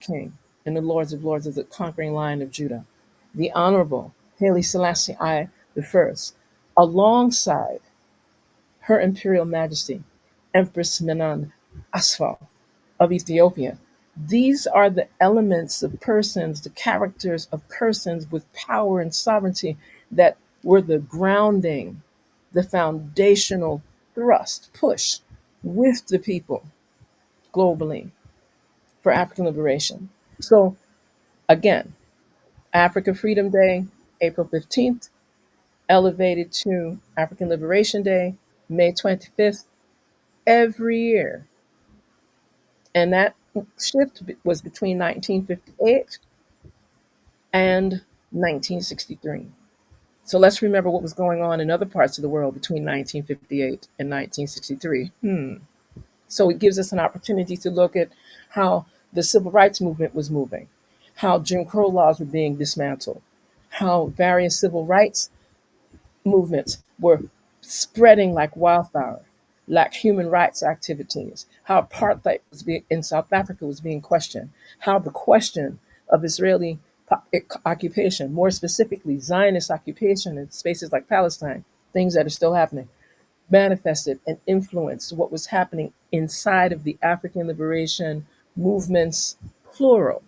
King and the Lords of Lords of the conquering Lion of Judah, the Honorable Haile Selassie I the First, alongside Her Imperial Majesty, Empress Menan Asfal of Ethiopia. These are the elements of persons, the characters of persons with power and sovereignty that were the grounding, the foundational thrust, push with the people globally for African liberation. So, again, Africa Freedom Day, April 15th, elevated to African Liberation Day, May 25th, every year. And that shift was between 1958 and 1963. So let's remember what was going on in other parts of the world between 1958 and 1963. So it gives us an opportunity to look at how the civil rights movement was moving, how Jim Crow laws were being dismantled, how various civil rights movements were spreading like wildfire, like human rights activities, how apartheid was being, in South Africa was being questioned, how the question of Israeli occupation, more specifically Zionist occupation in spaces like Palestine, things that are still happening, manifested and influenced what was happening inside of the African liberation movements, plural.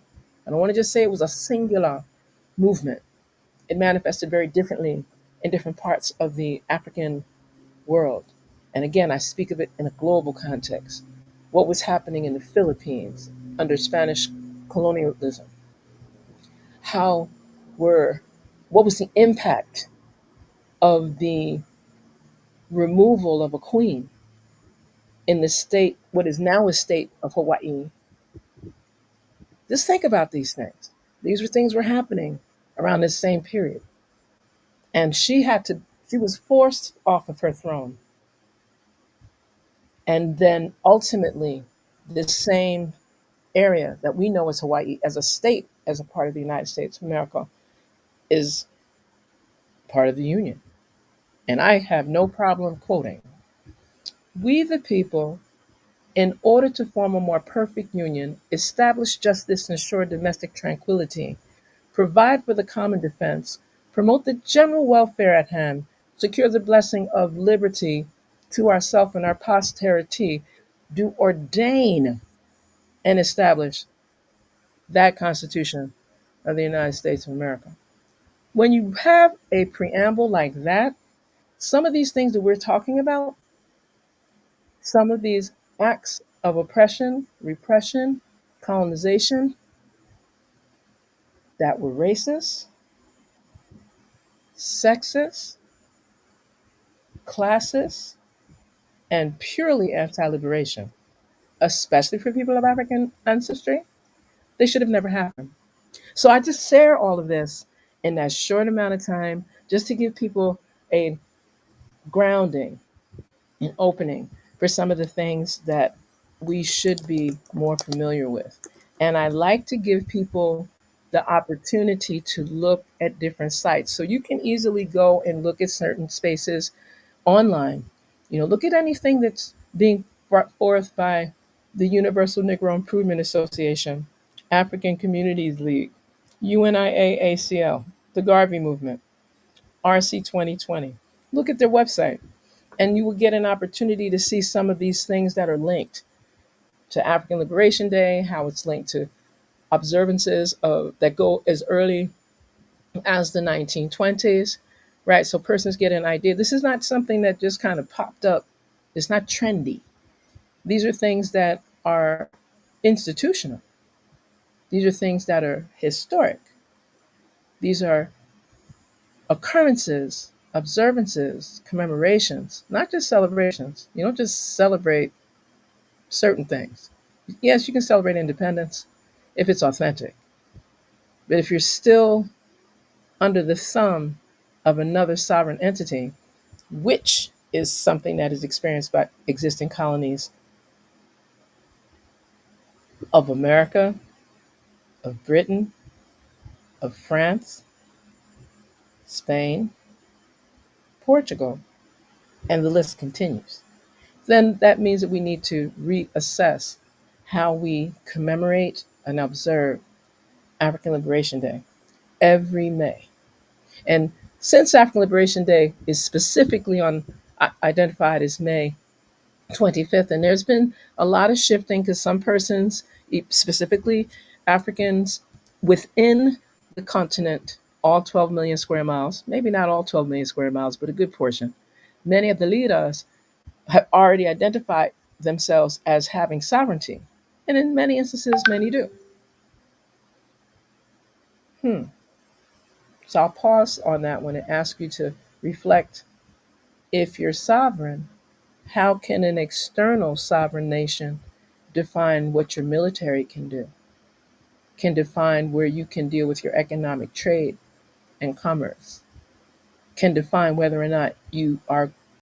I don't want to just say it was a singular movement. It manifested very differently in different parts of the African world. And again, I speak of it in a global context. What was happening in the Philippines under Spanish colonialism? How were, what was the impact of the removal of a queen in the state, what is now a state of Hawaii? Just think about these things. These were things were happening around this same period. And she was forced off of her throne. And then ultimately, this same area that we know as Hawaii, as a state, as a part of the United States of America, is part of the Union. And I have no problem quoting: "We, the people, in order to form a more perfect union, establish justice, ensure domestic tranquility, provide for the common defense, promote the general welfare at hand, secure the blessing of liberty to ourself and our posterity, do ordain and establish that Constitution of the United States of America." When you have a preamble like that, some of these things that we're talking about, some of these acts of oppression, repression, colonization that were racist, sexist, classist, and purely anti liberation, especially for people of African ancestry, they should have never happened. So I just share all of this in that short amount of time just to give people a grounding and opening for some of the things that we should be more familiar with. And I like to give people the opportunity to look at different sites. So you can easily go and look at certain spaces online. Look at anything that's being brought forth by the Universal Negro Improvement Association, African Communities League, UNIA-ACL, the Garvey Movement, RC 2020. Look at their website and you will get an opportunity to see some of these things that are linked to African Liberation Day, how it's linked to observances that go as early as the 1920s, right? So persons get an idea. This is not something that just kind of popped up. It's not trendy. These are things that are institutional. These are things that are historic. These are occurrences, observances, commemorations, not just celebrations. You don't just celebrate certain things. Yes, you can celebrate independence if it's authentic. But if you're still under the thumb of another sovereign entity, which is something that is experienced by existing colonies of America, of Britain, of France, Spain, Portugal, and the list continues, then that means that we need to reassess how we commemorate and observe African Liberation Day every May. And since African Liberation Day is specifically on identified as May 25th, and there's been a lot of shifting because some persons, specifically Africans within the continent, all 12 million square miles, maybe not all 12 million square miles, but a good portion, many of the leaders have already identified themselves as having sovereignty. And in many instances, many do. Hmm. So I'll pause on that one and ask you to reflect, if you're sovereign, how can an external sovereign nation define what your military can do, can define where you can deal with your economic trade and commerce, can define whether or not you are